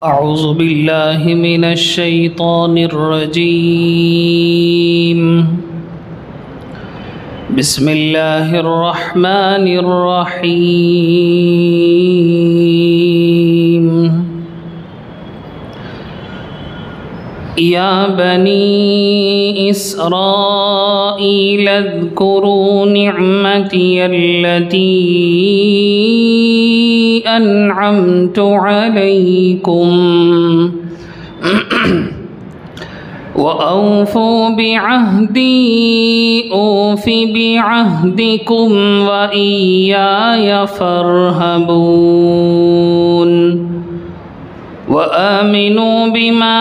अऊज़ु बिल्लाहि मिनश शैतानिर रजीम। बिस्मिल्लाहिर रहमानिर रहीम। या बनी इस्राईल अज़्कुरू निअमती अल्लती अनअमतु अलैकुम व औफू बिअहदी औफि बिअहदिकुम व इय्याय फर्हबून व आमिनू बिमा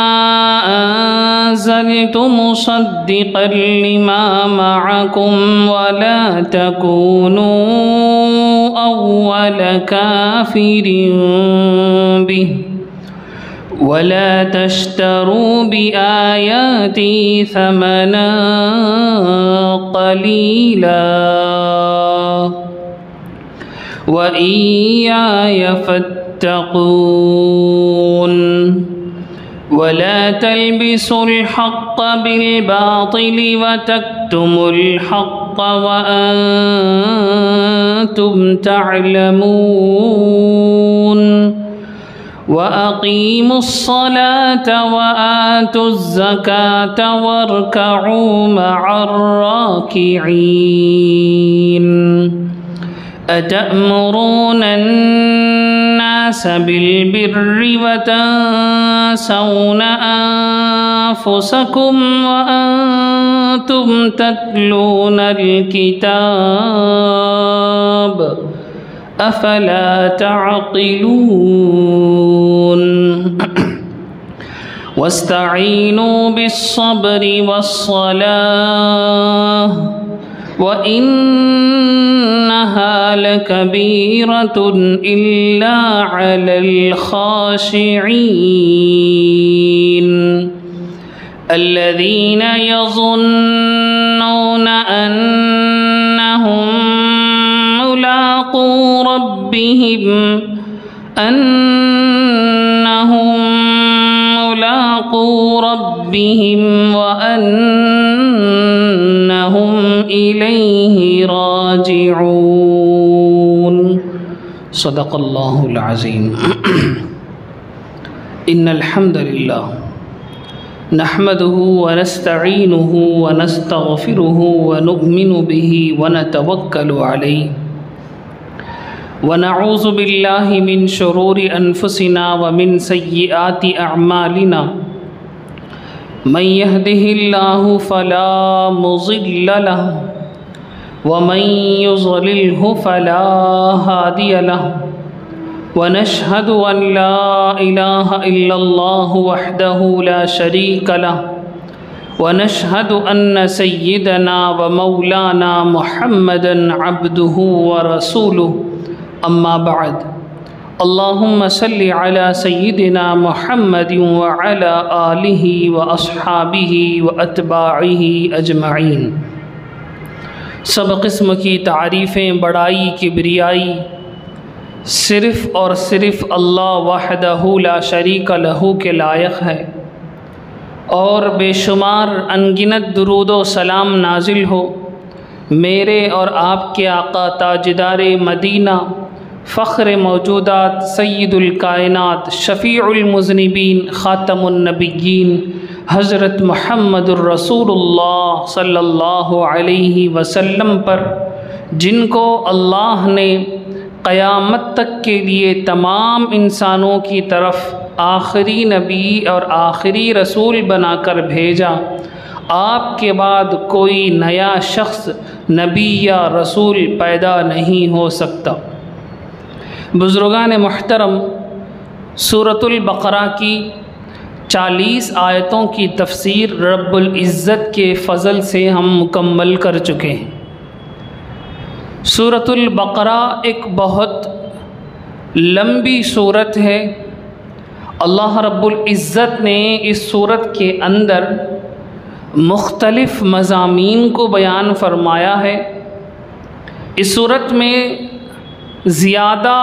अंज़लतु मुसद्दिक़न लिमा मअकुम व ला तकूनू अव्वल काफिरिन बिहि वला तश्तरू बिआयाती समना क़लीला व इय्याय फत्तक़ून वला तल्बिसुल हक़्क़ बिलबातिलि व तक्तुमुल हक़्क़ व अंतुम तअलमून व अक़ीमुस्सलात व आतुज़्ज़कात वरकऊ मअर्राकिईन अतअमुरूनन्नास बिलबिर्रि व तंसौना अन्फुसकुम व अंतुम तत्लूनल किताब अफला तअक़िलून वस्तईनू बिस्सब्रि वस्सलाह व इन्नहा लकबीरतुन इल्ला अलल खाशिईन अल्लज़ीना यज़ुन्नूना अन्नहुम मुलाक़ू रब्बिहिम व अन्नहुम इलैहि राजिऊन। सदक़ल्लाहुल अज़ीम। इन्नल हम्दुलिल्लाह नहमदुहु व नस्तईनुहु व नस्तग़फिरुहु व नु'मिनु बिही व नतवक्कलु अलैहि व नऊज़ु बिल्लाहि मिन शुरूरि अनफुसिना व मिन सय्यिआति अअमालिना मन यहदिहिल्लाहु फला मुज़िल्ल लहु व मन युज़लिल्हु फला हादिय लहु व नशहदु अन ला इलाहा इल्लल्लाहु वहदहु ला शरीक लहु व नशहदु अन्न सय्यिदना व मौलाना मुहम्मदन अब्दुहु व रसूलुहु अम्मा बाद अल्लाहुम्मा सल्लि अला सय्यिदिना मुहम्मदिन व अला आलिहि व अस्हाबिहि व अतबाइहि अजमईन। सब किस्म की तारीफ़ें, बड़ाई, किबरियाई सिर्फ़ और सिर्फ़ अल्लाह वहदहु ला शरीक लहू के लायक है और बेशुमार अनगिनत दुरूद व सलाम नाजिल हो मेरे और आपके आका ताजदार मदीना फ़ख्र मौजूदात सय्यदुल कायनात शफ़ीउल मुज़निबीन ख़ातमुन नबिय्यीन हज़रत मुहम्मदुर रसूलुल्लाह सल्लल्लाहु अलैहि वसल्लम पर, जिनको अल्लाह ने क़यामत तक के लिए तमाम इंसानों की तरफ आखिरी नबी और आखिरी रसूल बनाकर भेजा। आपके बाद कोई नया शख्स नबी या रसूल पैदा नहीं हो सकता। बुज़ुर्गान मुहतरम, सूरतुल बक़रा की 40 आयतों की तफ़सीर रब्बुल इज़्ज़त के फ़ज़ल से हम मुकम्मल कर चुके हैं। सूरतुल बक़रा एक बहुत लंबी सूरत है। अल्लाह रब्बुल इज़्ज़त ने इस सूरत के अंदर मुख्तलिफ़ मज़ामीन को बयान फ़रमाया है। इस सूरत में ज़्यादा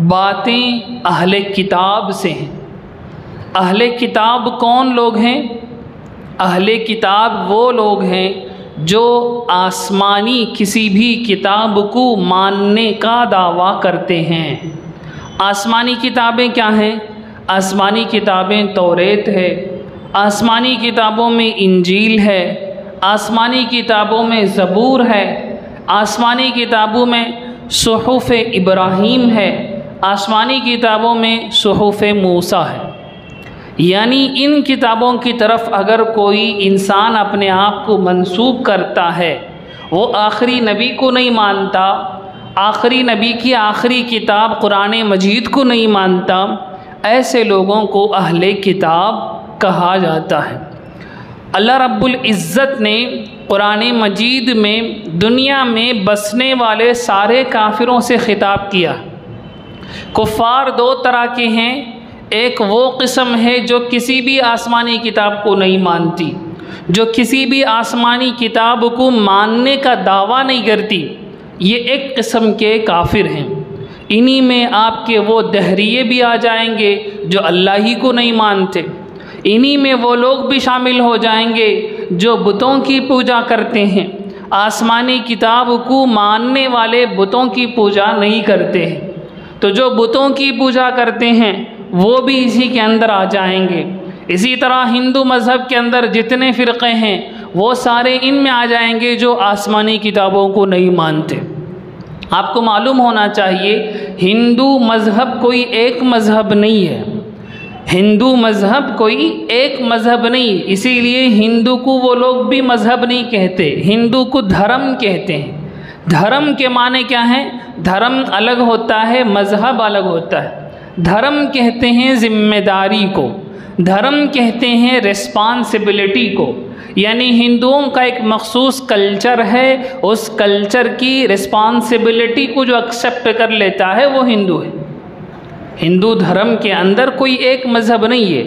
बातें अहले किताब से हैं, अहले किताब कौन लोग हैं? अहले किताब वो लोग हैं जो आसमानी किसी भी किताब को मानने का दावा करते हैं। आसमानी किताबें क्या हैं? आसमानी किताबें तौरेत है, आसमानी किताबों में इंजील है, आसमानी किताबों में ज़बूर है, आसमानी किताबों में सुहुफ़ इब्राहीम है, आसमानी किताबों में सुहुफ़ मूसा है। यानी इन किताबों की तरफ अगर कोई इंसान अपने आप को मंसूब करता है, वो आखिरी नबी को नहीं मानता, आखिरी नबी की आखिरी किताब कुरान मजीद को नहीं मानता, ऐसे लोगों को अहले किताब कहा जाता है। अल्लाह रब्बुल इज़्ज़त ने कुरान मजीद में दुनिया में बसने वाले सारे काफिरों से ख़िताब किया। कुफ़ार दो तरह के हैं, एक वो किस्म है जो किसी भी आसमानी किताब को नहीं मानती, जो किसी भी आसमानी किताब को मानने का दावा नहीं करती, ये एक किस्म के काफिर हैं। इन्हीं में आपके वो दहरिये भी आ जाएंगे जो अल्लाह ही को नहीं मानते, इन्हीं में वो लोग भी शामिल हो जाएंगे जो बुतों की पूजा करते हैं। आसमानी किताब को मानने वाले बुतों की पूजा नहीं करते हैं, तो जो बुतों की पूजा करते हैं वो भी इसी के अंदर आ जाएंगे। इसी तरह हिंदू मज़हब के अंदर जितने फ़िरक़े हैं वो सारे इनमें आ जाएंगे जो आसमानी किताबों को नहीं मानते। आपको मालूम होना चाहिए हिंदू मज़हब कोई एक मज़हब नहीं है, हिंदू मज़हब कोई एक मज़हब नहीं, इसीलिए हिंदू को वो लोग भी मज़हब नहीं कहते, हिंदू को धर्म कहते हैं। धर्म के माने क्या हैं? धर्म अलग होता है, मज़हब अलग होता है। धर्म कहते हैं ज़िम्मेदारी को, धर्म कहते हैं रिस्पॉन्सिबिलिटी को, यानी हिंदुओं का एक मखसूस कल्चर है, उस कल्चर की रिस्पॉन्सिबिलिटी को जो एक्सेप्ट कर लेता है वो हिंदू है। हिंदू धर्म के अंदर कोई एक मज़हब नहीं है,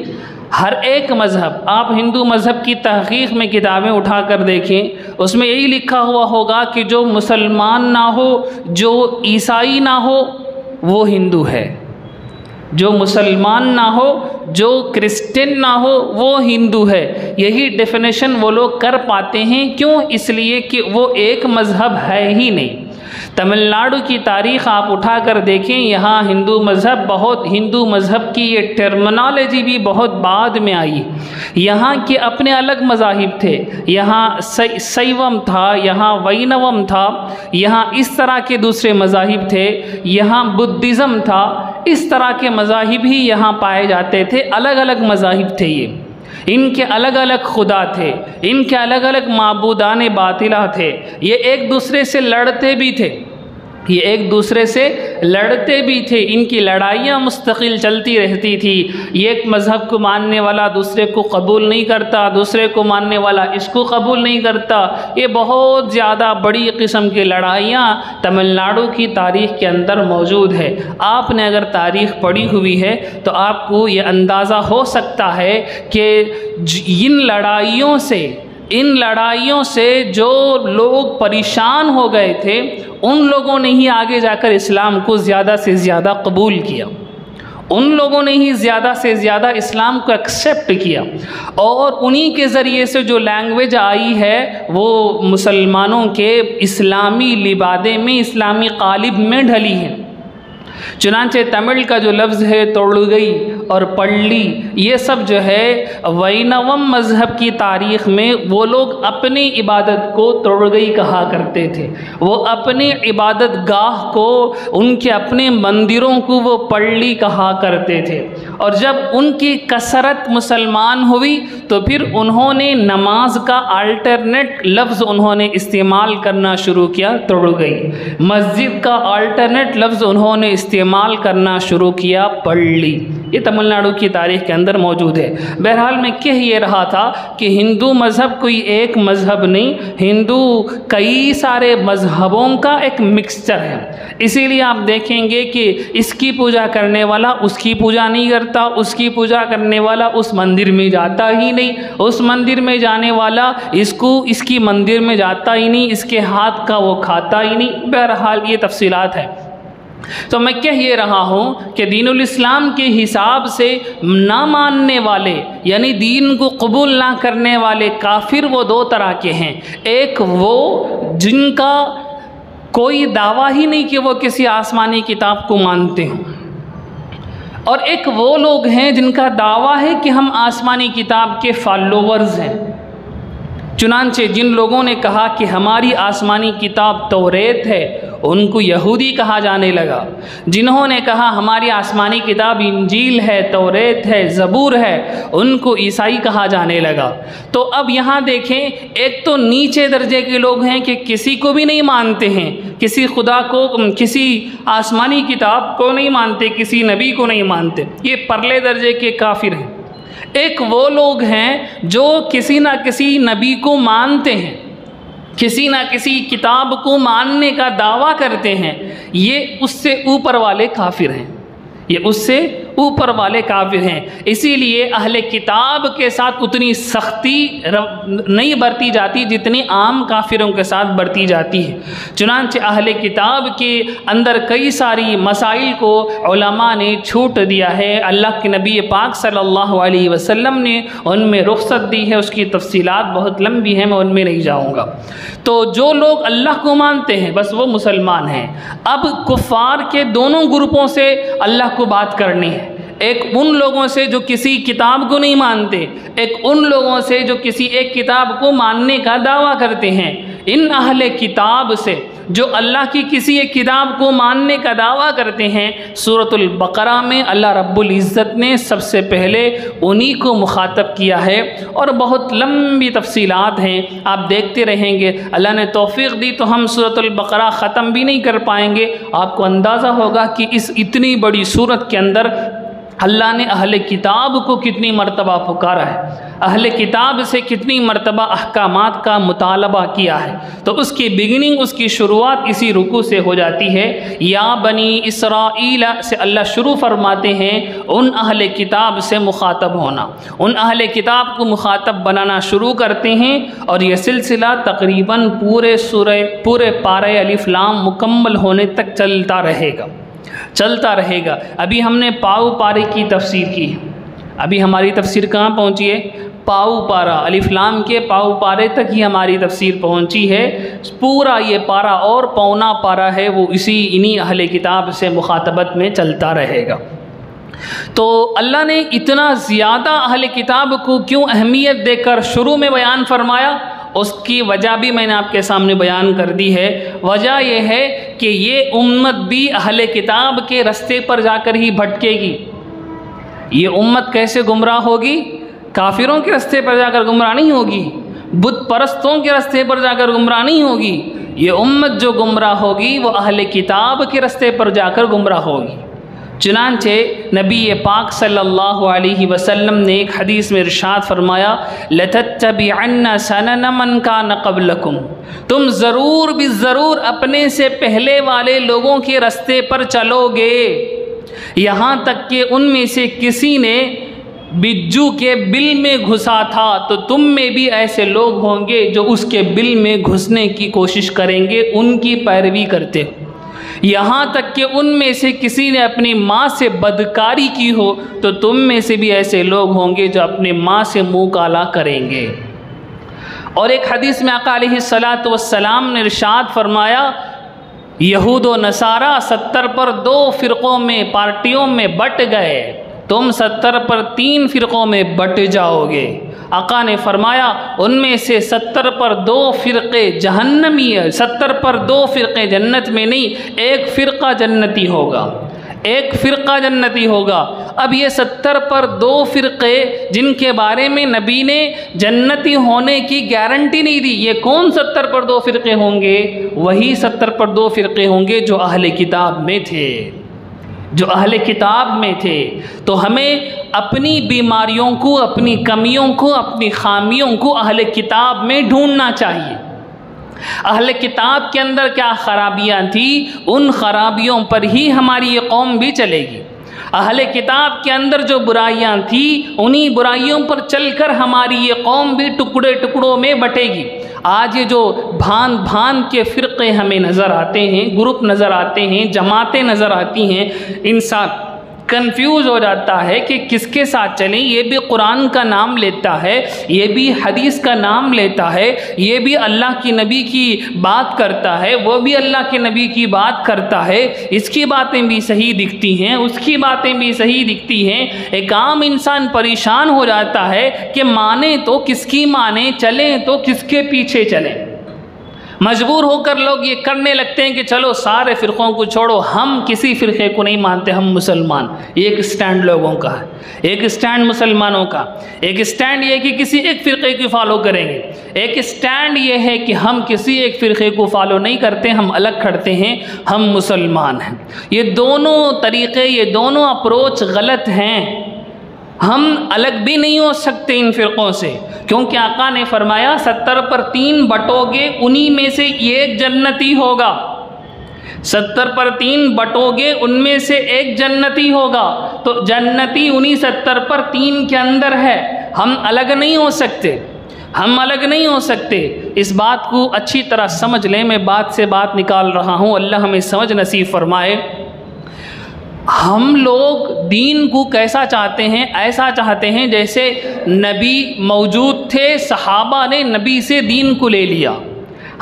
हर एक मज़हब, आप हिंदू मज़हब की तहक़ीक़ में किताबें उठा कर देखें, उसमें यही लिखा हुआ होगा कि जो मुसलमान ना हो, जो ईसाई ना हो, वो हिंदू है। जो मुसलमान ना हो, जो क्रिश्चियन ना हो, वो हिंदू है। यही डेफिनेशन वो लोग कर पाते हैं। क्यों? इसलिए कि वो एक मज़हब है ही नहीं। तमिलनाडु की तारीख़ आप उठा कर देखें, यहाँ हिंदू मज़हब की ये टर्मिनोलॉजी भी बहुत बाद में आई। यहाँ के अपने अलग मज़ाहिब थे, यहाँ शैवम था, यहाँ वैष्णवम था, यहाँ इस तरह के दूसरे मज़ाहिब थे, यहाँ बुद्धिज़्म था, इस तरह के मज़ाहिब ही यहाँ पाए जाते थे। अलग अलग मज़ाहिब थे ये, इनके अलग अलग खुदा थे, इनके अलग अलग माबूदान बातिला थे, ये एक दूसरे से लड़ते भी थे, ये एक दूसरे से लड़ते भी थे, इनकी लड़ाइयाँ मुस्तकिल चलती रहती थी। एक मज़हब को मानने वाला दूसरे को कबूल नहीं करता, दूसरे को मानने वाला इसको कबूल नहीं करता। ये बहुत ज़्यादा बड़ी किस्म की लड़ाइयाँ तमिलनाडु की तारीख़ के अंदर मौजूद है। आपने अगर तारीख़ पढ़ी हुई है तो आपको ये अंदाज़ा हो सकता है कि इन लड़ाइयों से जो लोग परेशान हो गए थे, उन लोगों ने ही आगे जाकर इस्लाम को ज़्यादा से ज़्यादा कबूल किया, उन लोगों ने ही ज़्यादा से ज़्यादा इस्लाम को एक्सेप्ट किया, और उन्हीं के ज़रिए से जो लैंग्वेज आई है वो मुसलमानों के इस्लामी लिबादे में, इस्लामी कालिब में ढली है। चुनांचे तमिल का जो लफ्ज़ है तोड़ुगई और पल्ली, ये सब जो है वैष्णवम मज़हब की तारीख़ में वो लोग अपनी इबादत को तोड़ुगई कहा करते थे, वो अपनी इबादत गाह को, उनके अपने मंदिरों को वो पल्ली कहा करते थे। और जब उनकी कसरत मुसलमान हुई तो फिर उन्होंने नमाज का अल्टरनेट लफ्ज़ उन्होंने इस्तेमाल करना शुरू किया, तोड़ुगई। मस्जिद का अल्टरनेट लफ्ज़ उन्होंने इस्तेमाल करना शुरू किया, पल्ली। ये तमिलनाडु की तारीख़ के अंदर मौजूद है। बहरहाल मैं कह ये रहा था कि हिंदू मज़हब कोई एक मज़हब नहीं, हिंदू कई सारे मज़हबों का एक मिक्सचर है। इसीलिए आप देखेंगे कि इसकी पूजा करने वाला उसकी पूजा नहीं करता, उसकी पूजा करने वाला उस मंदिर में जाता ही नहीं, उस मंदिर में जाने वाला इसकी मंदिर में जाता ही नहीं, इसके हाथ का वो खाता ही नहीं। बहरहाल ये तफसीलात है। तो मैं कह ये रहा हूँ कि दीनुल इस्लाम के हिसाब से ना मानने वाले यानी दीन को कबूल ना करने वाले काफिर वो दो तरह के हैं। एक वो जिनका कोई दावा ही नहीं कि वो किसी आसमानी किताब को मानते हों, और एक वो लोग हैं जिनका दावा है कि हम आसमानी किताब के फॉलोवर्स हैं। चुनांचे जिन लोगों ने कहा कि हमारी आसमानी किताब तौरेत है, उनको यहूदी कहा जाने लगा। जिन्होंने कहा हमारी आसमानी किताब इंजील है, तौरेत है, ज़बूर है, उनको ईसाई कहा जाने लगा। तो अब यहाँ देखें, एक तो नीचे दर्जे के लोग हैं कि किसी को भी नहीं मानते हैं, किसी खुदा को, किसी आसमानी किताब को नहीं मानते, किसी नबी को नहीं मानते, ये परले दर्जे के काफिर हैं। एक वो लोग हैं जो किसी ना किसी नबी को मानते हैं, किसी ना किसी किताब को मानने का दावा करते हैं, ये उससे ऊपर वाले काफिर हैं, ये उससे ऊपर वाले काफिर हैं। इसीलिए अहले किताब के साथ उतनी सख्ती नहीं बरती जाती जितनी आम काफिरों के साथ बरती जाती है। चुनांचे अहले किताब के अंदर कई सारी मसाइल को उलमा ने छूट दिया है, अल्लाह के नबी पाक सल्लल्लाहु अलैहि वसल्लम ने उनमें रुख्सत दी है। उसकी तफसीलात बहुत लंबी हैं, मैं उनमें नहीं जाऊँगा। तो जो लोग अल्लाह को मानते हैं बस वो मुसलमान हैं। अब कुफ़ार के दोनों ग्रुपों से अल्लाह को बात करनी है, एक उन लोगों से जो किसी किताब को नहीं मानते, एक उन लोगों से जो किसी एक किताब को मानने का दावा करते हैं। इन अहले किताब से जो अल्लाह की किसी एक किताब को मानने का दावा करते हैं, सूरतुल बकरा में अल्लाह रब्बुल इज़्ज़त ने सबसे पहले उन्हीं को मुखातब किया है और बहुत लंबी तफसीलात हैं, आप देखते रहेंगे। अल्लाह ने तौफीक दी तो हम सूरतुल बकरा ख़त्म भी नहीं कर पाएंगे। आपको अंदाज़ा होगा कि इस इतनी बड़ी सूरत के अंदर अल्लाह ने अहले किताब को कितनी मर्तबा पुकारा है, अहले किताब से कितनी मर्तबा अहकामात का मुतालबा किया है। तो उसकी बिगिनिंग, उसकी शुरुआत इसी रुकू से हो जाती है। या बनी इसराइल से अल्लाह शुरू फरमाते हैं उन अहले किताब से मुखातब होना, उन अहले किताब को मुखातब बनाना शुरू करते हैं और यह सिलसिला तकरीबन पूरे पारे अलिफ लाम मुकम्मल होने तक चलता रहेगा। अभी हमने पाऊ पारे की तफसीर की, अभी हमारी तफसीर कहाँ पहुँची है? पाऊ पारा, अलिफ लाम के पाऊ पारे तक ही हमारी तफसीर पहुँची है। पूरा ये पारा और पौना पारा है वो इन्हीं अहले किताब से मुखातबत में चलता रहेगा। तो अल्लाह ने इतना ज़्यादा अहले किताब को क्यों अहमियत देकर शुरू में बयान फरमाया, उसकी वजह भी मैंने आपके सामने बयान कर दी है। वजह यह है कि ये उम्मत भी अहले किताब के रास्ते पर जाकर ही भटकेगी। ये उम्मत कैसे गुमराह होगी? काफिरों के रास्ते पर जाकर गुमराह नहीं होगी, बुत परस्तों के रास्ते पर जाकर गुमराह नहीं होगी। ये उम्मत जो गुमराह होगी वो अहले किताब के रास्ते पर जाकर गुमराह होगी। चुनांचे नबी पाक सल्लल्लाहु अलैहि वसल्लम ने एक हदीस में इरशाद फरमाया, लतत्तबिअन्न सनन मन कान क़ब्लकुम, तुम ज़रूर भी ज़रूर अपने से पहले वाले लोगों के रास्ते पर चलोगे, यहाँ तक कि उनमें से किसी ने बिज्जू के बिल में घुसा था तो तुम में भी ऐसे लोग होंगे जो उसके बिल में घुसने की कोशिश करेंगे, उनकी पैरवी करते हो। यहाँ तक कि उनमें से किसी ने अपनी माँ से बदकारी की हो तो तुम में से भी ऐसे लोग होंगे जो अपने माँ से मुँह काला करेंगे। और एक हदीस में आका अलैहिस्सलातु वस्सलाम ने इरशाद फरमाया, यहूद व नसारा 70 पर 2 फ़िरक़ों में, पार्टियों में बट गए, तुम 70 पर 3 फ़िरक़ों में बट जाओगे। आका ने फरमाया उनमें से 70 पर 2 फ़िरक़े जहन्नमी है, 70 पर 2 फ़िरक़े जन्नत में नहीं, एक फ़िरक़ा जन्नती होगा, एक फ़िरक़ा जन्नती होगा। अब ये 70 पर 2 फ़िरक़े जिनके बारे में नबी ने जन्नती होने की गारंटी नहीं दी, ये कौन 70 पर 2 फ़िरक़े होंगे? वही 70 पर 2 फ़िरक़े होंगे जो अहले किताब में थे, जो अहले किताब में थे। तो हमें अपनी बीमारियों को, अपनी कमियों को, अपनी खामियों को अहले किताब में ढूंढना चाहिए। अहले किताब के अंदर क्या खराबियाँ थी, उन खराबियों पर ही हमारी ये कौम भी चलेगी। अहले किताब के अंदर जो बुराइयाँ थी, उन्हीं बुराइयों पर चलकर हमारी ये कौम भी टुकड़े टुकड़ों में बटेगी। आज ये जो भान भान के फ़िरक़े हमें नज़र आते हैं, ग्रुप नज़र आते हैं, जमातें नज़र आती हैं, इंसान कंफ्यूज हो जाता है कि किसके साथ चलें। ये भी कुरान का नाम लेता है, ये भी हदीस का नाम लेता है, ये भी अल्लाह की नबी की बात करता है, वो भी अल्लाह के नबी की बात करता है। इसकी बातें भी सही दिखती हैं, उसकी बातें भी सही दिखती हैं। एक आम इंसान परेशान हो जाता है कि माने तो किसकी माने, चलें तो किसके पीछे चलें। मजबूर होकर लोग ये करने लगते हैं कि चलो सारे फ़िरक़ों को छोड़ो, हम किसी फ़िरक़े को नहीं मानते, हम मुसलमान। एक स्टैंड लोगों का है, एक स्टैंड मुसलमानों का, एक स्टैंड ये कि किसी एक फ़िरक़े की फ़ॉलो करेंगे, एक स्टैंड ये है कि हम किसी एक फ़िरक़े को फ़ॉलो नहीं करते, हम अलग खड़ते हैं, हम मुसलमान हैं। ये दोनों तरीक़े, ये दोनों अप्रोच गलत हैं। हम अलग भी नहीं हो सकते इन फ़िरक़ों से, क्योंकि आका ने फरमाया 70 पर 3 बटोगे, उन्हीं में से एक जन्नती होगा। 70 पर 3 बटोगे, उनमें से एक जन्नती होगा। तो जन्नती उन्हीं 70 पर 3 के अंदर है। हम अलग नहीं हो सकते, हम अलग नहीं हो सकते। इस बात को अच्छी तरह समझ लें। मैं बात से बात निकाल रहा हूँ, अल्लाह हमें समझ नसीब फरमाए। हम लोग दीन को कैसा चाहते हैं? ऐसा चाहते हैं जैसे नबी मौजूद थे, सहाबा ने नबी से दीन को ले लिया।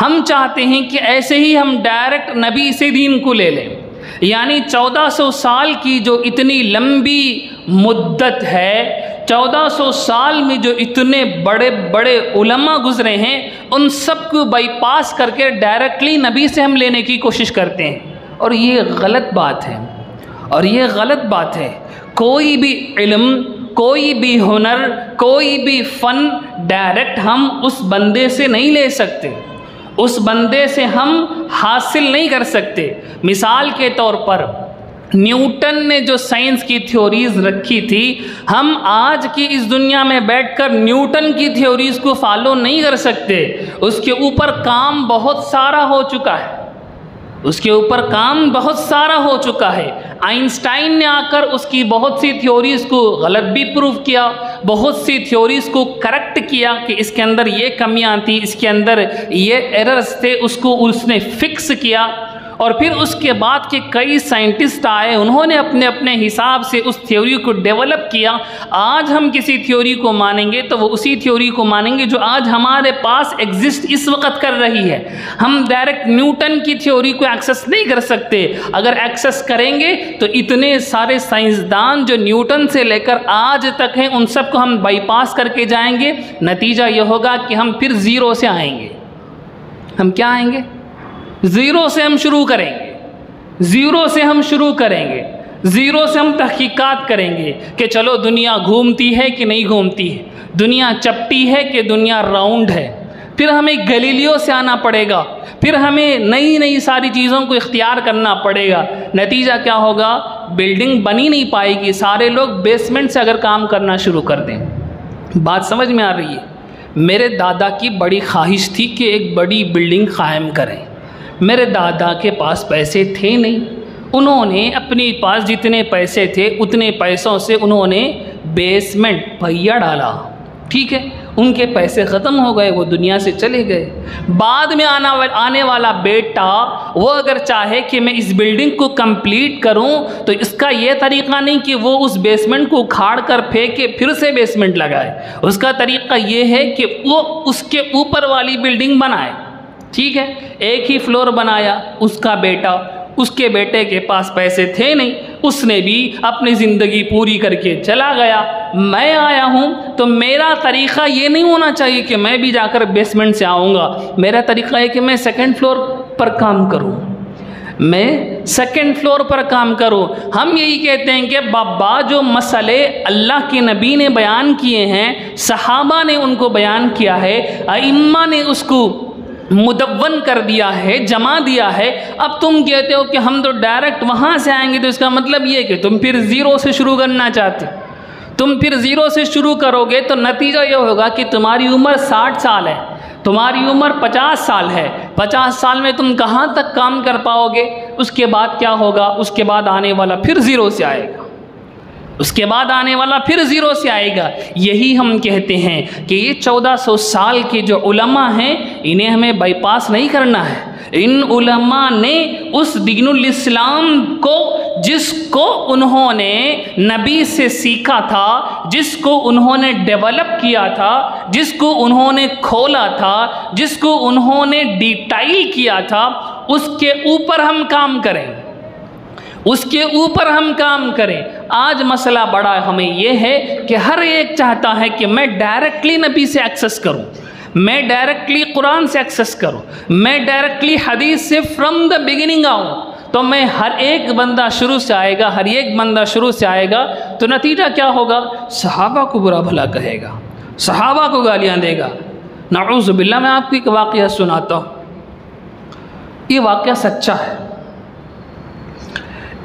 हम चाहते हैं कि ऐसे ही हम डायरेक्ट नबी से दीन को ले लें। यानी 1400 साल की जो इतनी लंबी मुद्दत है, 1400 साल में जो इतने बड़े बड़े उलमा गुजरे हैं, उन सब को बाईपास करके डायरेक्टली नबी से हम लेने की कोशिश करते हैं। और ये गलत बात है, और ये गलत बात है। कोई भी इल्म, कोई भी हुनर, कोई भी फ़न डायरेक्ट हम उस बंदे से नहीं ले सकते, उस बंदे से हम हासिल नहीं कर सकते। मिसाल के तौर पर न्यूटन ने जो साइंस की थ्योरीज़ रखी थी, हम आज की इस दुनिया में बैठकर न्यूटन की थ्योरीज़ को फॉलो नहीं कर सकते। उसके ऊपर काम बहुत सारा हो चुका है, उसके ऊपर काम बहुत सारा हो चुका है। आइंस्टाइन ने आकर उसकी बहुत सी थ्योरीज़ को गलत भी प्रूव किया, बहुत सी थ्योरीज़ को करेक्ट किया कि इसके अंदर ये कमियां थी, इसके अंदर ये एरर्स थे, उसको उसने फिक्स किया। और फिर उसके बाद के कई साइंटिस्ट आए, उन्होंने अपने अपने हिसाब से उस थ्योरी को डेवलप किया। आज हम किसी थ्योरी को मानेंगे तो वो उसी थ्योरी को मानेंगे जो आज हमारे पास एग्जिस्ट इस वक्त कर रही है। हम डायरेक्ट न्यूटन की थ्योरी को एक्सेस नहीं कर सकते। अगर एक्सेस करेंगे तो इतने सारे साइंसदान जो न्यूटन से लेकर आज तक हैं, उन सबको हम बाईपास करके जाएंगे। नतीजा ये होगा कि हम फिर ज़ीरो से आएंगे। हम क्या आएंगे? ज़ीरो से हम शुरू करेंगे, ज़ीरो से हम शुरू करेंगे, ज़ीरो से हम तहकीकात करेंगे कि चलो दुनिया घूमती है कि नहीं घूमती है, दुनिया चपटी है कि दुनिया राउंड है। फिर हमें गलीलियो से आना पड़ेगा, फिर हमें नई नई सारी चीज़ों को इख्तियार करना पड़ेगा। नतीजा क्या होगा? बिल्डिंग बनी नहीं पाएगी। सारे लोग बेसमेंट से अगर काम करना शुरू कर दें। बात समझ में आ रही है? मेरे दादा की बड़ी ख्वाहिश थी कि एक बड़ी बिल्डिंग कायम करें। मेरे दादा के पास पैसे थे नहीं, उन्होंने अपने पास जितने पैसे थे उतने पैसों से उन्होंने बेसमेंट पहिया डाला। ठीक है, उनके पैसे ख़त्म हो गए, वो दुनिया से चले गए। बाद में आने वाला बेटा वो अगर चाहे कि मैं इस बिल्डिंग को कंप्लीट करूं, तो इसका ये तरीक़ा नहीं कि वो उस बेसमेंट को उखाड़ कर फेंके फिर से बेसमेंट लगाए। उसका तरीक़ा ये है कि वो उसके ऊपर वाली बिल्डिंग बनाए। ठीक है, एक ही फ्लोर बनाया। उसका बेटा, उसके बेटे के पास पैसे थे नहीं, उसने भी अपनी ज़िंदगी पूरी करके चला गया। मैं आया हूँ तो मेरा तरीक़ा ये नहीं होना चाहिए कि मैं भी जाकर बेसमेंट से आऊँगा। मेरा तरीक़ा है कि मैं सेकंड फ्लोर पर काम करूँ, मैं सेकंड फ्लोर पर काम करूँ। हम यही कहते हैं कि बाबा जो मसले अल्लाह के नबी ने बयान किए हैं, सहाबा ने उनको बयान किया है, अइम्मा ने उसको मुदव्वन कर दिया है, जमा दिया है। अब तुम कहते हो कि हम तो डायरेक्ट वहाँ से आएंगे, तो इसका मतलब ये कि तुम फिर ज़ीरो से शुरू करना चाहते। तुम फिर ज़ीरो से शुरू करोगे तो नतीजा ये होगा कि तुम्हारी उम्र 60 साल है, तुम्हारी उम्र 50 साल है। 50 साल में तुम कहाँ तक काम कर पाओगे? उसके बाद क्या होगा? उसके बाद आने वाला फिर ज़ीरो से आएगा। उसके बाद आने वाला फिर ज़ीरो से आएगा। यही हम कहते हैं कि ये 1400 साल के जो उलमा हैं, इन्हें हमें बाईपास नहीं करना है। इन उलमा ने उस दीनुल इस्लाम को, जिसको उन्होंने नबी से सीखा था, जिसको उन्होंने डेवलप किया था, जिसको उन्होंने खोला था, जिसको उन्होंने डिटेल किया था, उसके ऊपर हम काम करें, उसके ऊपर हम काम करें। आज मसला बड़ा हमें यह है कि हर एक चाहता है कि मैं डायरेक्टली नबी से एक्सेस करूं, मैं डायरेक्टली कुरान से एक्सेस करूं, मैं डायरेक्टली हदीस से फ्रॉम द बिगिनिंग आऊं। तो मैं हर एक बंदा शुरू से आएगा, हर एक बंदा शुरू से आएगा, तो नतीजा क्या होगा? सहाबा को बुरा भला कहेगा, सहाबा को गालियां देगा। नऊज़ु बिल्लाह। मैं आपको एक वाक़या सुनाता हूँ, ये वाक़या सच्चा है।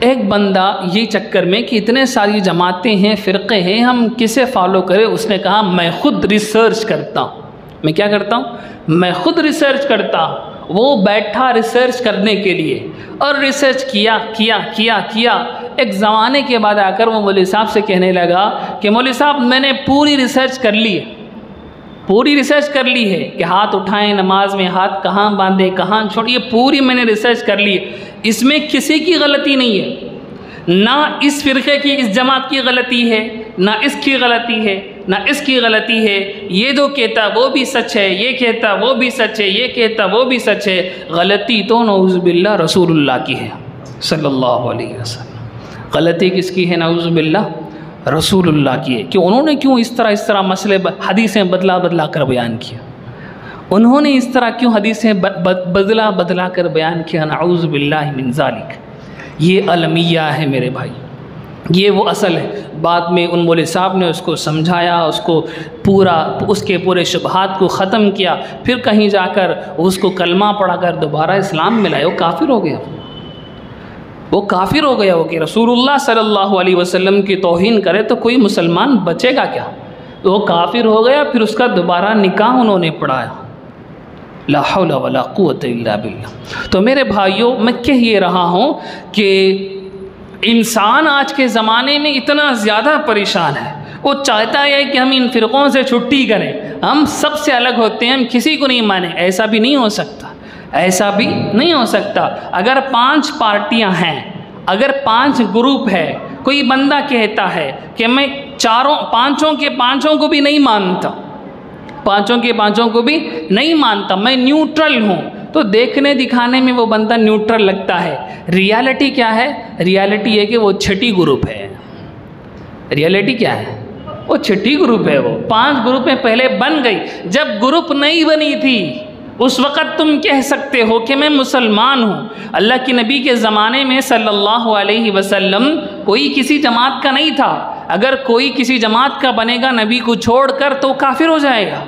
एक बंदा ये चक्कर में कि इतने सारी जमातें हैं, फ़िरक़े हैं, हम किसे फॉलो करें, उसने कहा मैं ख़ुद रिसर्च करता हूँ। मैं क्या करता हूँ? मैं ख़ुद रिसर्च करता हूँ। वो बैठा रिसर्च करने के लिए और रिसर्च किया किया किया किया। एक ज़माने के बाद आकर वो मौलवी साहब से कहने लगा कि मौलवी साहब मैंने पूरी रिसर्च कर ली है, पूरी रिसर्च कर ली है कि हाथ उठाएं नमाज में, हाथ कहाँ बांधे, कहाँ छोड़िए, पूरी मैंने रिसर्च कर ली है। इसमें किसी की गलती नहीं है, ना इस फ़िरक़े की, इस जमात की गलती है, ना इसकी गलती है, ना इसकी गलती है। ये जो कहता वो भी सच है, ये कहता वो भी सच है, ये कहता वो भी सच है। गलती तो नऊज़ु बिल्लाह रसूलुल्लाह की है सल्लल्लाहु अलैहि वसल्लम। गलती किसकी है? नऊज़ु बिल्लाह रसूलुल्लाह की है। कि उन्होंने क्यों इस तरह मसले हदीसें बदला कर बयान किया? उन्होंने इस तरह क्यों हदीसें बदला कर बयान किया? नऊज़ु बिल्लाहि मिन ज़ालिक। ये अलमिया है मेरे भाई, ये वो असल है। बाद में उन मौलवी साहब ने उसको समझाया, उसको उसके पूरे शुबहात को ख़त्म किया। फिर कहीं जाकर उसको कलमा पढ़ाकर दोबारा इस्लाम में लाया। वो काफिर हो गया, वो काफिर हो गया। वो कि रसूलुल्लाह सल्लल्लाहु अलैहि वसल्लम की तौहीन करे तो कोई मुसलमान बचेगा क्या? तो वो काफिर हो गया। फिर उसका दोबारा निकाह उन्होंने पढ़ाया। ला हौला वला कुव्वता इल्ला बिल्लाह। तो मेरे भाइयों, मैं कह ये रहा हूँ कि इंसान आज के ज़माने में इतना ज़्यादा परेशान है, वो चाहता है कि हम इन फ़िरक़ों से छुट्टी करें, हम सबसे अलग होते हैं, हम किसी को नहीं माने। ऐसा भी नहीं हो सकता, ऐसा भी नहीं हो सकता। अगर 5 पार्टियां हैं, अगर 5 ग्रुप है, कोई बंदा कहता है कि मैं पांचों के पांचों को भी नहीं मानता, पांचों के पांचों को भी नहीं मानता, मैं न्यूट्रल हूँ, तो देखने दिखाने में वो बंदा न्यूट्रल लगता है। रियलिटी क्या है? रियलिटी है कि वो छठी ग्रुप है। रियलिटी क्या है? वो छठी ग्रुप है। वो 5 ग्रुप में पहले बन गई। जब ग्रुप नहीं बनी थी उस वक़्त तुम कह सकते हो कि मैं मुसलमान हूँ। अल्लाह के नबी के ज़माने में सल्लल्लाहु अलैहि वसल्लम कोई किसी जमात का नहीं था। अगर कोई किसी जमात का बनेगा नबी को छोड़कर तो काफिर हो जाएगा।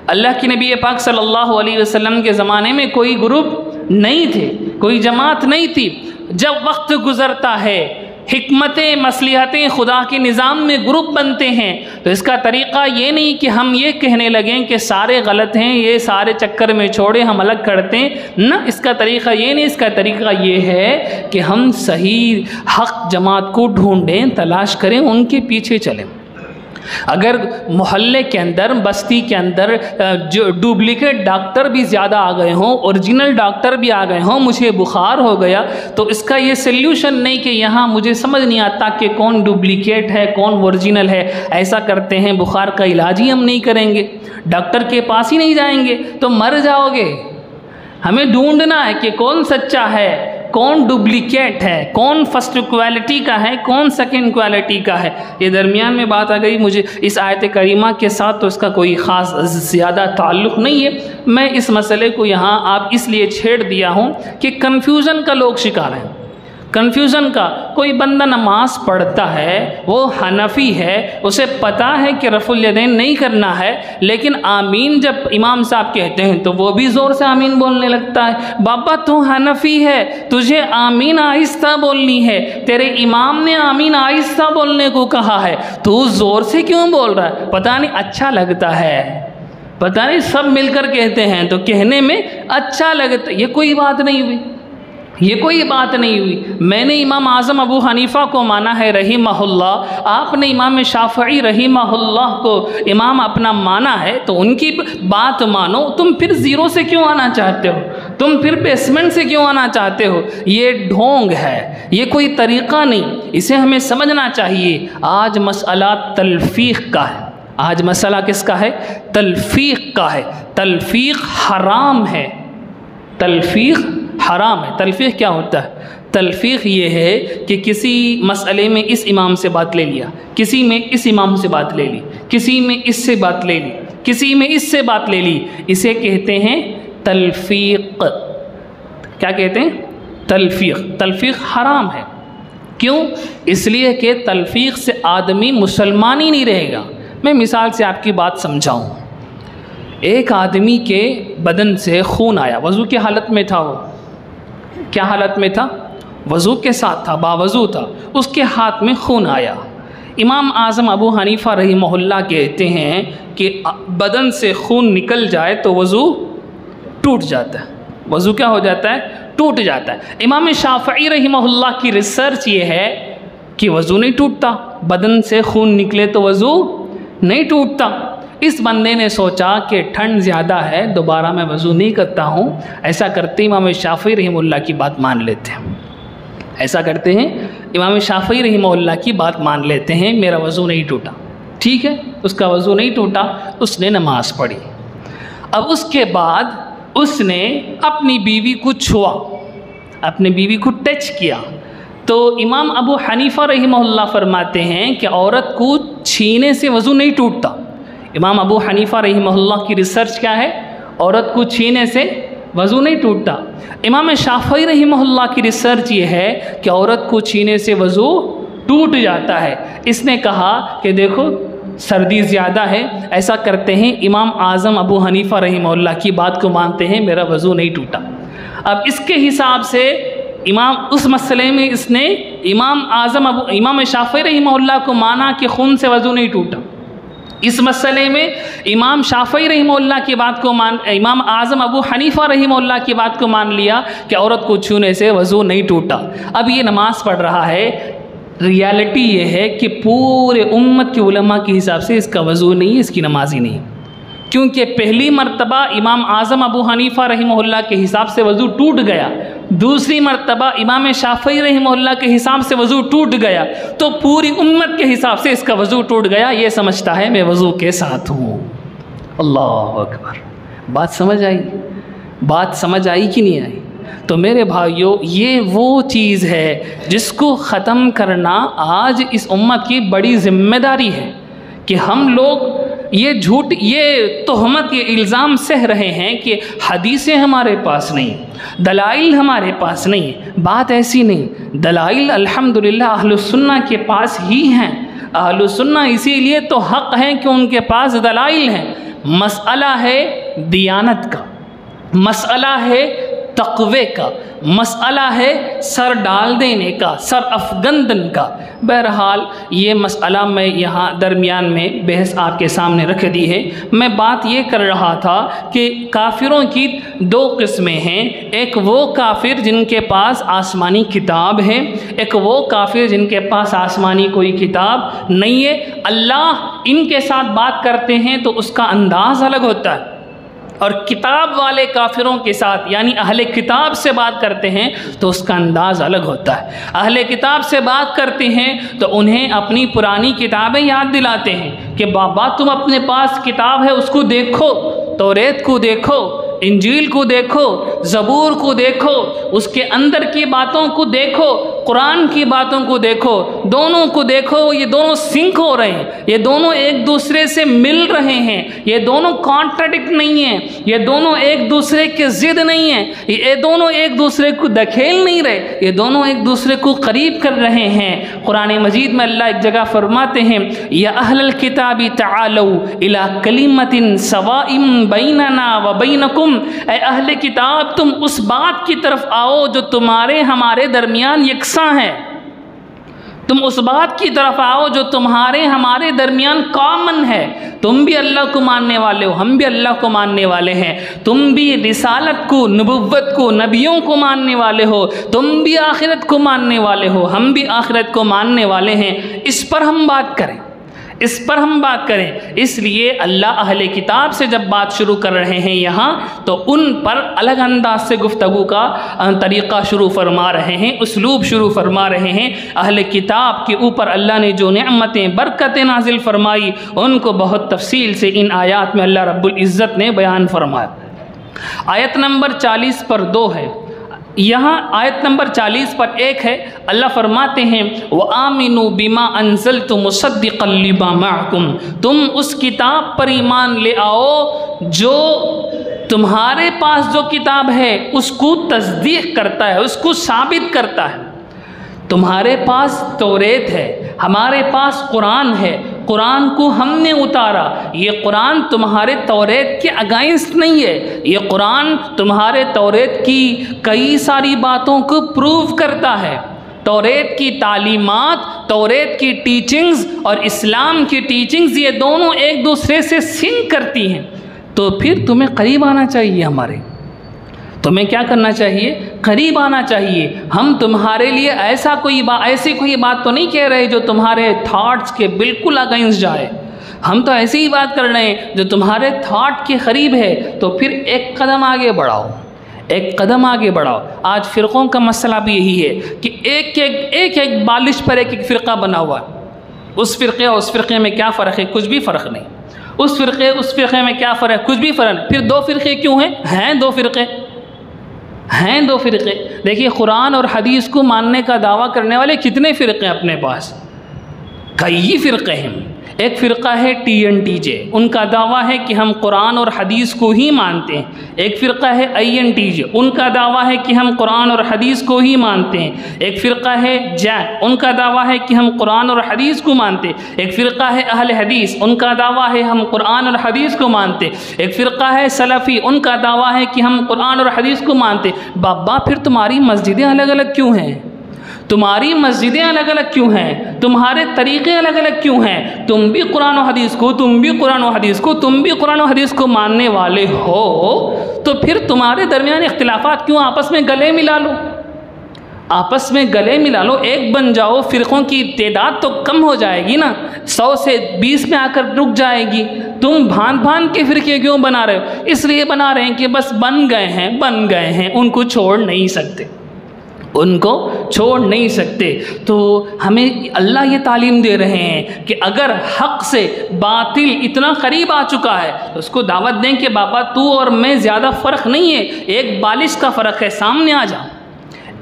अल्लाह के नबी पाक सल्लल्लाहु अलैहि वसल्लम के ज़माने में कोई ग्रुप नहीं थे, कोई जमात नहीं थी। जब वक्त गुज़रता है, हिकमतें मसलिहतें खुदा के निज़ाम में ग्रुप बनते हैं, तो इसका तरीक़ा ये नहीं कि हम ये कहने लगें कि सारे गलत हैं, ये सारे चक्कर में छोड़े हम अलग करते हैं ना। इसका तरीक़ा ये नहीं, इसका तरीक़ा ये है कि हम सही हक़ जमात को ढूंढें, तलाश करें, उनके पीछे चलें। अगर मोहल्ले के अंदर, बस्ती के अंदर जो डुप्लिकेट डॉक्टर भी ज़्यादा आ गए हों, ओरिजिनल डॉक्टर भी आ गए हों, मुझे बुखार हो गया, तो इसका ये सल्यूशन नहीं कि यहाँ मुझे समझ नहीं आता कि कौन डुप्लिकेट है कौन ओरिजिनल है। ऐसा करते हैं, बुखार का इलाज ही हम नहीं करेंगे, डॉक्टर के पास ही नहीं जाएंगे तो मर जाओगे। हमें ढूंढना है कि कौन सच्चा है, कौन डुप्लिकेट है, कौन फर्स्ट क्वालिटी का है, कौन सेकंड क्वालिटी का है। ये दरमियान में बात आ गई मुझे इस आयत करीमा के साथ, तो इसका कोई ख़ास ज़्यादा ताल्लुक़ नहीं है। मैं इस मसले को यहाँ आप इसलिए छेड़ दिया हूँ कि कन्फ्यूज़न का लोग शिकार हैं। कन्फ्यूज़न का कोई बंदा नमाज पढ़ता है, वो हनफी है, उसे पता है कि रफ़ुल यदैन नहीं करना है, लेकिन आमीन जब इमाम साहब कहते हैं तो वो भी ज़ोर से आमीन बोलने लगता है। बाबा तू हनफी है, तुझे आमीन आहिस्ता बोलनी है, तेरे इमाम ने आमीन आहिस्ता बोलने को कहा है, तू ज़ोर से क्यों बोल रहा है? पता नहीं अच्छा लगता है, पता नहीं सब मिलकर कहते हैं तो कहने में अच्छा लगता। ये कोई बात नहीं हुई, ये कोई बात नहीं हुई। मैंने इमाम आज़म अबू हनीफ़ा को माना है रहीमहुल्लाह, आपने इमाम शाफ़ई रहीमहुल्लाह को इमाम अपना माना है, तो उनकी बात मानो। तुम फिर ज़ीरो से क्यों आना चाहते हो? तुम फिर बेसमेंट से क्यों आना चाहते हो? ये ढोंग है, ये कोई तरीक़ा नहीं, इसे हमें समझना चाहिए। आज मसला तलफ़ीक़ का है। आज मसला किसका है? तलफ़ीक़ का है। तलफ़ीक़ हराम है, तलफ़ीक़ हराम है। तलफ़ीक़ क्या होता है? तलफ़ीक़ ये है कि किसी मसले में इस इमाम से बात ले लिया, किसी में इस इमाम से बात ले ली, किसी में इससे बात ले ली, किसी में इससे बात ले ली, इसे कहते हैं तलफ़ीक़। क्या कहते हैं? तलफ़ीक़। तलफ़ीक़ हराम है। क्यों? इसलिए कि तलफ़ीक़ से आदमी मुसलमान ही नहीं रहेगा। मैं मिसाल से आपकी बात समझाऊँ। एक आदमी के बदन से खून आया, वज़ू की हालत में था, वो क्या हालत में था? वज़ू के साथ था, बावज़ू था, उसके हाथ में खून आया। इमाम आज़म अबू हनीफ़ा रहीमहुल्लाह कहते हैं कि बदन से खून निकल जाए तो वज़ू टूट जाता है। वज़ू क्या हो जाता है? टूट जाता है। इमाम शाफ़ई रहीमहुल्लाह की रिसर्च ये है कि वज़ू नहीं टूटता, बदन से खून निकले तो वज़ू नहीं टूटता। इस बंदे ने सोचा कि ठंड ज़्यादा है, दोबारा मैं वज़ू नहीं करता हूँ। ऐसा करते इमाम शाफ़ई रहीमहुल्लाह की बात मान लेते हैं। ऐसा करते हैं, इमाम शाफ़ई रहीमहुल्लाह की बात मान लेते हैं, मेरा वज़ू नहीं टूटा। ठीक है, उसका वज़ू नहीं टूटा, उसने नमाज़ पढ़ी। अब उसके बाद उसने अपनी बीवी को छुआ, अपनी बीवी को टच किया, तो इमाम अबू हनीफ़ा रहीमहुल्लाह फरमाते हैं कि औरत को छीने से वज़ू नहीं टूटता। इमाम अबू हनीफ़ा रहीमहुल्लाह की रिसर्च क्या है? औरत को छीने से वज़ू नहीं टूटता। इमाम शाफ़ई रहीमहुल्लाह की रिसर्च ये है कि औरत को छीने से वज़ू टूट जाता है। इसने कहा कि देखो सर्दी ज़्यादा है, ऐसा करते हैं इमाम आज़म अबू हनीफ़ा रहीमहुल्लाह की बात को मानते हैं, मेरा वज़ू नहीं टूटा। अब इसके हिसाब से इमाम उस मसले में इसने इमाम शाफ़ई रहीमहुल्लाह को माना कि खून से वज़ू नहीं टूटा। इस मसले में इमाम शाफ़ई रहीमहुल्लाह की बात को इमाम आज़म अबू हनीफ़ा रहीमहुल्लाह की बात को मान लिया कि औरत को छूने से वज़ू नहीं टूटा। अब ये नमाज़ पढ़ रहा है, रियलिटी ये है कि पूरे उम्मत के उलमा के हिसाब से इसका वज़ू नहीं है, इसकी नमाज ही नहीं, क्योंकि पहली मर्तबा इमाम आज़म अबू हनीफ़ा रहीमहुल्लाह के हिसाब से वज़ू टूट गया, दूसरी मर्तबा इमाम शाफ़ई रहीमहुल्लाह के हिसाब से वज़ू टूट गया, तो पूरी उम्मत के हिसाब से इसका वज़ू टूट गया। ये समझता है मैं वज़ू के साथ हूँ। अल्लाह अकबर। बात समझ आई? बात समझ आई कि नहीं आई? तो मेरे भाइयों, ये वो चीज़ है जिसको ख़त्म करना आज इस उम्मत की बड़ी ज़िम्मेदारी है कि हम लोग ये झूठ, ये तोहमत, ये इल्ज़ाम सह रहे हैं कि हदीसें हमारे पास नहीं, दलाइल हमारे पास नहीं। बात ऐसी नहीं, दलाइल अल्हम्दुलिल्लाह अहलुस्सुन्ना के पास ही हैं। अहलुस्सुन्ना इसीलिए तो हक़ हैं कि उनके पास दलाइल हैं। मसला है दियानत का, मसला है तक़वे का, मसला है सर डाल देने का, सर अफगंदन का। बहरहाल ये मसला मैं यहाँ दरमियान में बहस आपके सामने रख दी है। मैं बात ये कर रहा था कि काफिरों की दो किस्में हैं। एक वो काफिर जिनके पास आसमानी किताब है, एक वो काफिर जिनके पास आसमानी कोई किताब नहीं है। अल्लाह इनके साथ बात करते हैं तो उसका अंदाज़ अलग होता है, और किताब वाले काफिरों के साथ यानी अहले किताब से बात करते हैं तो उसका अंदाज़ अलग होता है। अहले किताब से बात करते हैं तो उन्हें अपनी पुरानी किताबें याद दिलाते हैं कि बाबा तुम अपने पास किताब है उसको देखो, तौरेत को देखो, इंजील को देखो, ज़बूर को देखो, उसके अंदर की बातों को देखो, कुरान की बातों को देखो, दोनों को देखो। ये दोनों सिंक हो रहे हैं, ये दोनों एक दूसरे से मिल रहे हैं, ये दोनों कॉन्ट्राडिक्ट नहीं है, ये दोनों एक दूसरे के ज़िद नहीं है, ये दोनों एक दूसरे को धकेल नहीं रहे, ये दोनों एक दूसरे को करीब कर रहे हैं। कुरान मजीद में अल्लाह एक जगह फरमाते हैं, या अहलल किताबी तआलू इला कलिमतिन सवाइम बैनना व बैनकुम, ऐ अहले किताब तुम उस बात की तरफ आओ जो तुम्हारे हमारे दरमियान यकसा है, तुम उस बात की तरफ आओ जो तुम्हारे हमारे दरमियान कॉमन है। तुम भी अल्लाह को मानने वाले हो, हम भी अल्लाह को मानने वाले हैं। तुम भी रिसालत को, नबुव्वत को, नबियों को मानने वाले हो। तुम भी आखिरत को मानने वाले हो, हम भी आखिरत को मानने वाले हैं। इस पर हम बात करें, इस पर हम बात करें। इसलिए अल्लाह अहले किताब से जब बात शुरू कर रहे हैं यहाँ, तो उन पर अलग अंदाज से गुफ्तगू का तरीक़ा शुरू फरमा रहे हैं, उसलूब शुरू फरमा रहे हैं। अहले किताब के ऊपर अल्लाह ने जो नेमतें, बरकतें नाजिल फरमाई, उनको बहुत तफसील से इन आयात में अल्लाह रब्बुल इज़्ज़त ने बयान फरमाया। आयत नंबर 40 पर 2 है, यहाँ आयत नंबर 40 पर 1 है। अल्लाह फरमाते हैं व आमिनु बिमा अंज़लतु मुसद्दिक़न लिमा मअकुम, तुम उस किताब पर ईमान ले आओ जो तुम्हारे पास जो किताब है उसको तस्दीक करता है, उसको साबित करता है। तुम्हारे पास तौरेत है, हमारे पास कुरान है, कुरान को हमने उतारा। ये कुरान तुम्हारे तौरेत के अगेंस्ट नहीं है, ये कुरान तुम्हारे तौरेत की कई सारी बातों को प्रूव करता है। तौरेत की तालीमात, तौरेत की टीचिंग्स और इस्लाम की टीचिंग्स, ये दोनों एक दूसरे से सिंक करती हैं। तो फिर तुम्हें करीब आना चाहिए, हमारे तुम्हें क्या करना चाहिए? करीब आना चाहिए। हम तुम्हारे लिए ऐसी कोई बात तो नहीं कह रहे जो तुम्हारे थॉट्स के बिल्कुल अगेंस्ट जाए। हम तो ऐसी ही बात कर रहे हैं जो तुम्हारे थॉट के करीब है। तो फिर एक कदम आगे बढ़ाओ, एक कदम आगे बढ़ाओ। आज फ़िरक़ों का मसला भी यही है कि एक बालिश पर एक फ़िरक़ा बना हुआ है। उस फ़िरक़े और उस फ़िरक़े में क्या फ़र्क है? कुछ भी फ़र्क नहीं। उस फ़िरक़े में क्या फ़र्क है? कुछ भी फ़र्क नहीं। फिर 2 फ़िरक़े क्यों हैं? हैं 2 फ़िरक़े, हैं 2 फ़िरक़े। देखिए, कुरान और हदीस को मानने का दावा करने वाले कितने फ़िरक़े अपने पास? कई फ़िरक़े हैं। एक फ़िरक़ा है TNTJ, उनका दावा है कि हम कुरान और हदीस को ही मानते हैं। एक फ़िरक़ा है INTJ, उनका दावा है कि हम कुरान और हदीस को ही मानते हैं। एक फ़िरक़ा है JAC, उनका दावा है कि हम कुरान और हदीस को मानते हैं। एक फ़िरक़ा है अहले हदीस, उनका दावा है हम कुरान और हदीस को मानते। एक फ़िरक़ा है सलफ़ी, उनका दावा है कि हम कुरान और हदीस को मानते। बाबा, फिर तुम्हारी मस्जिदें अलग अलग क्यों हैं? तुम्हारी मस्जिदें अलग अलग क्यों हैं? तुम्हारे तरीक़े अलग अलग क्यों हैं? तुम भी कुरान और हदीस को, तुम भी कुरान और हदीस को, तुम भी कुरान और हदीस को मानने वाले हो, तो फिर तुम्हारे दरमियान इख्तिलाफ़ात क्यों? आपस में गले मिला लो, आपस में गले मिला लो, एक बन जाओ। फ़िरक़ों की तादाद तो कम हो जाएगी ना, 100 से 20 में आकर रुक जाएगी। तुम भांत के फ़िरक़े क्यों बना रहे हो? इसलिए बना रहे हैं कि बस बन गए हैं, उनको छोड़ नहीं सकते, उनको छोड़ नहीं सकते। तो हमें अल्लाह ये तालीम दे रहे हैं कि अगर हक़ से बातिल इतना करीब आ चुका है तो उसको दावत दें कि बाबा तू और मैं ज़्यादा फ़र्क नहीं है, एक बालिश का फ़र्क है, सामने आ जा।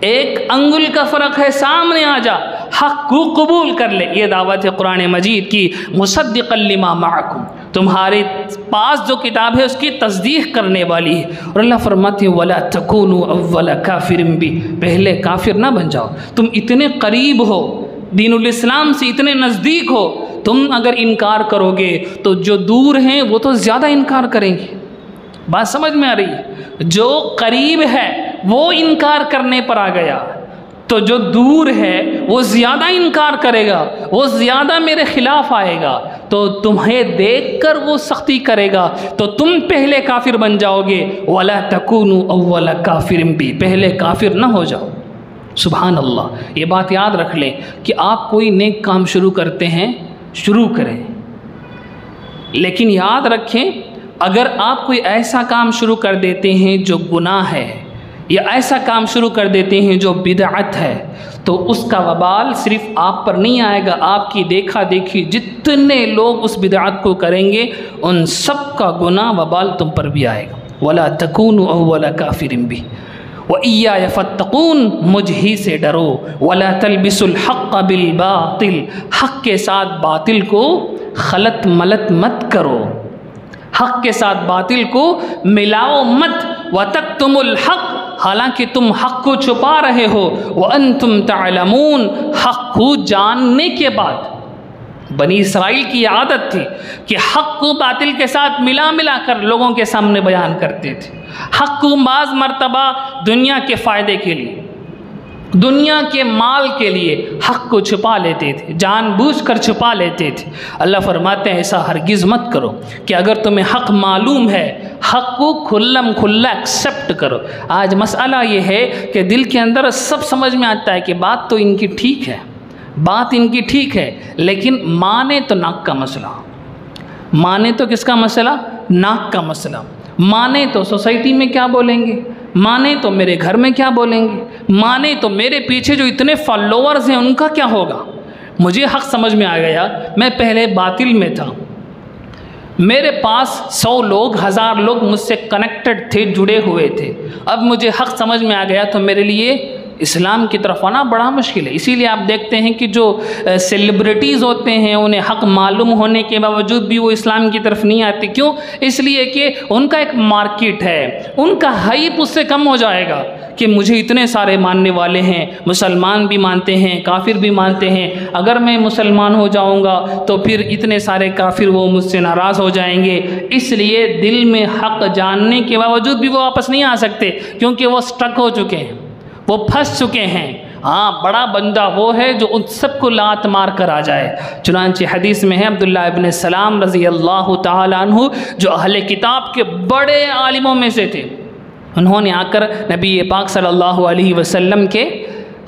एक अंगुल का फ़र्क है, सामने आ जा, हक़ को कबूल कर ले। ये दावत है कुरान मजीद की, मुसद्दिक़न लिमा मअकुम, तुम्हारे पास जो किताब है उसकी तस्दीक करने वाली है। और अल्लाह फरमाते हैं वला तकूनु अव्वल काफिरिन भी, पहले काफिर ना बन जाओ। तुम इतने करीब हो दीनुल इस्लाम से, इतने नज़दीक हो, तुम अगर इनकार करोगे तो जो दूर हैं वो तो ज़्यादा इनकार करेंगे। बात समझ में आ रही है? जो करीब है वो इनकार करने पर आ गया, तो जो दूर है वो ज़्यादा इनकार करेगा, वो ज़्यादा मेरे ख़िलाफ़ आएगा, तो तुम्हें देखकर वो सख्ती करेगा, तो तुम पहले काफिर बन जाओगे। वला तकूनु अव्वल काफिरिन भी, पहले काफिर ना हो जाओ। सुभान अल्लाह। ये बात याद रख लें कि आप कोई नेक काम शुरू करते हैं, शुरू करें, लेकिन याद रखें अगर आप कोई ऐसा काम शुरू कर देते हैं जो गुनाह है, या ऐसा काम शुरू कर देते हैं जो बिदअत है, तो उसका वबाल सिर्फ आप पर नहीं आएगा, आपकी देखा देखी जितने लोग उस बिदअत को करेंगे उन सब का गुनाह वबाल तुम पर भी आएगा। वला तकूनु अव्वल काफिरिन भी व इय्या फत्तकून, मुझ ही से डरो। वला तलबिसुल हक़्क़ बिल बातिल, हक़ के साथ बातिल को खलत मलत मत करो, हक़ के साथ बातिल को मिलाओ मत। व तक्तुमुल हक़, हालांकि तुम हक़ को छुपा रहे हो। व अंतुम तअलमून, हक़ को जानने के बाद। बनी इसराइल की आदत थी कि हक़ को बातिल के साथ मिला कर लोगों के सामने बयान करते थे। हक़ को बाज़ मरतबा दुनिया के फ़ायदे के लिए, दुनिया के माल के लिए हक़ को छुपा लेते थे, जानबूझकर छुपा लेते थे। अल्लाह फरमाते हैं ऐसा हरगिज़ मत करो कि अगर तुम्हें हक़ मालूम है, हक़ को खुल्लम खुल्ला एक्सेप्ट करो। आज मसला ये है कि दिल के अंदर सब समझ में आता है कि बात तो इनकी ठीक है, बात इनकी ठीक है, लेकिन माने तो नाक का मसला, माने तो किसका मसला, नाक का मसला। माने तो सोसाइटी में क्या बोलेंगे, माने तो मेरे घर में क्या बोलेंगे, माने तो मेरे पीछे जो इतने फॉलोअर्स हैं उनका क्या होगा। मुझे हक़ समझ में आ गया, मैं पहले बातिल में था, मेरे पास 100 लोग 1000 लोग मुझसे कनेक्टेड थे, जुड़े हुए थे। अब मुझे हक़ समझ में आ गया तो मेरे लिए इस्लाम की तरफ आना बड़ा मुश्किल है। इसीलिए आप देखते हैं कि जो सेलिब्रिटीज़ होते हैं उन्हें हक़ मालूम होने के बावजूद भी वो इस्लाम की तरफ नहीं आते। क्यों? इसलिए कि उनका एक मार्केट है, उनका हाइप उससे कम हो जाएगा कि मुझे इतने सारे मानने वाले हैं, मुसलमान भी मानते हैं, काफिर भी मानते हैं, अगर मैं मुसलमान हो जाऊंगा तो फिर इतने सारे काफिर वो मुझसे नाराज़ हो जाएंगे। इसलिए दिल में हक़ जानने के बावजूद भी वो वापस नहीं आ सकते, क्योंकि वो स्टक हो चुके हैं, वो फंस चुके हैं। हाँ, बड़ा बंदा वो है जो उन सबको लात मार कर आ जाए। चुनांचे हदीस में है अब्दुल्लाह इब्न सलाम रज़ी अल्लाह ताला अन्हु, जो अहले किताब के बड़े आलिमों में से थे, उन्होंने आकर नबी पाक सल्लल्लाहु अलैहि वसल्लम के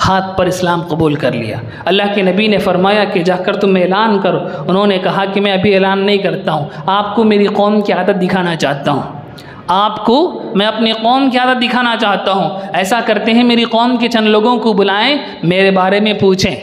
हाथ पर इस्लाम कबूल कर लिया। अल्लाह के नबी ने फरमाया कि जाकर तुम ऐलान करो। उन्होंने कहा कि मैं अभी ऐलान नहीं करता हूँ, आपको मेरी कौम की आदत दिखाना चाहता हूँ, आपको मैं अपनी कौम की आदत दिखाना चाहता हूँ। ऐसा करते हैं, मेरी कौम के चंद लोगों को बुलाएं, मेरे बारे में पूछें,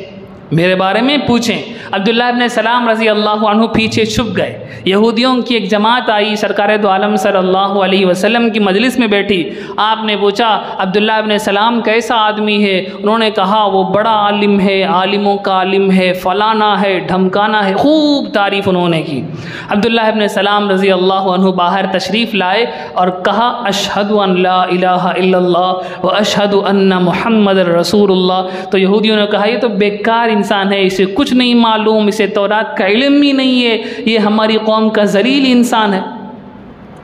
मेरे बारे में पूछें। अब्दुल्लाह इब्न सलाम रज़ी अल्लाह अन्हु पीछे छुप गए। यहूदियों की एक जमात आई, सरकार दो आलम सल्लल्लाहु अलैहि वसल्लम की मजलिस में बैठी। आपने पूछा अब्दुल्लाह इब्न सलाम कैसा आदमी है? उन्होंने कहा वो बड़ा आलिम है, आलिमों का आलिम है, फलाना है, ढमकाना है, खूब तारीफ़ उन्होंने की। अब्दुल्लाह इब्न सलाम रज़ी अल्लाह अन्हु बाहर तशरीफ़ लाए और कहा अशहदु अन ला इलाहा इल्लल्लाह व अशहदु अन्ना मुहम्मदर रसूलुल्लाह। तो यहूदियों ने कहा ये तो बेकार इंसान है, इसे कुछ नहीं मालूम, इसे तौरात का इल्म ही नहीं है, ये हमारी कौम का ज़लील इंसान है।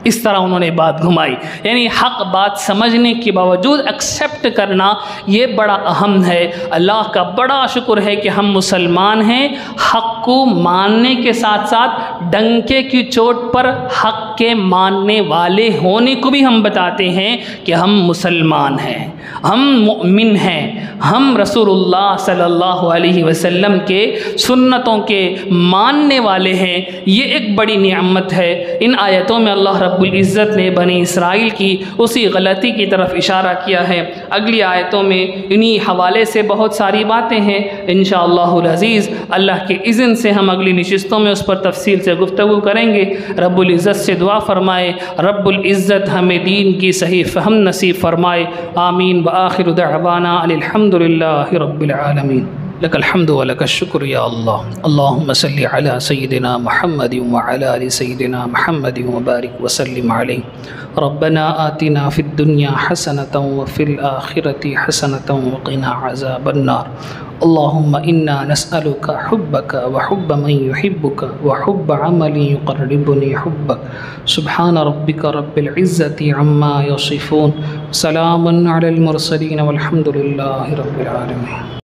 इस तरह उन्होंने बात घुमाई। यानी हक़ बात समझने के बावजूद एक्सेप्ट करना ये बड़ा अहम है। अल्लाह का बड़ा शुक्र है कि हम मुसलमान हैं। हक़ को मानने के साथ साथ डंके की चोट पर हक़ के मानने वाले होने को भी हम बताते हैं कि हम मुसलमान हैं, हम मुमिन हैं, हम रसूलुल्लाह सल्लल्लाहु अलैहि वसल्लम के सुन्नतों के मानने वाले हैं। ये एक बड़ी नियामत है। इन आयतों में अल्लाह रब्बुल इज़्ज़त ने बनी इसराइल की उसी गलती की तरफ इशारा किया है। अगली आयतों में इन्हीं हवाले से बहुत सारी बातें हैं। इंशाअल्लाहुल अज़ीज़ अल्लाह के इज़्न से हम अगली नशिस्तों में उस पर तफसील से गुफ्तगू करेंगे। रब्बुल इज़्ज़त से दुआ फरमाए, रब्बुल इज़्ज़त हमें दीन की सही फ़हम नसीब फरमाए। आमीन व आखिरु दअवाना अल्हम्दुलिल्लाहि रब्बिल आलमीन। लकल हम्दु व लकश शुक्र या अल्लाह। अल्लाहुम्मा सल्लि अला सय्यिदिना मुहम्मदिन व अला आलि सय्यिदिना मुहम्मदिन व बारिक व सल्लिम अलैहि। रब्बना आतिना फिद दुनिया हसनतन व फिल आखिरति हसनतन व क़िना अज़ाबन नार। अल्लाहुम्मा इन्ना नस्अलुका हुब्बका व हुब्ब मन युहिब्बुका व हुब्ब अमलिन युक़र्रिबुनी हुब्बक। सुब्हान रब्बिका रब्बिल इज़्ज़ति अम्मा यसिफून। सलामुन अलल मुरसलीन वल्हम्दुलिल्लाहि रब्बिल आलमीन।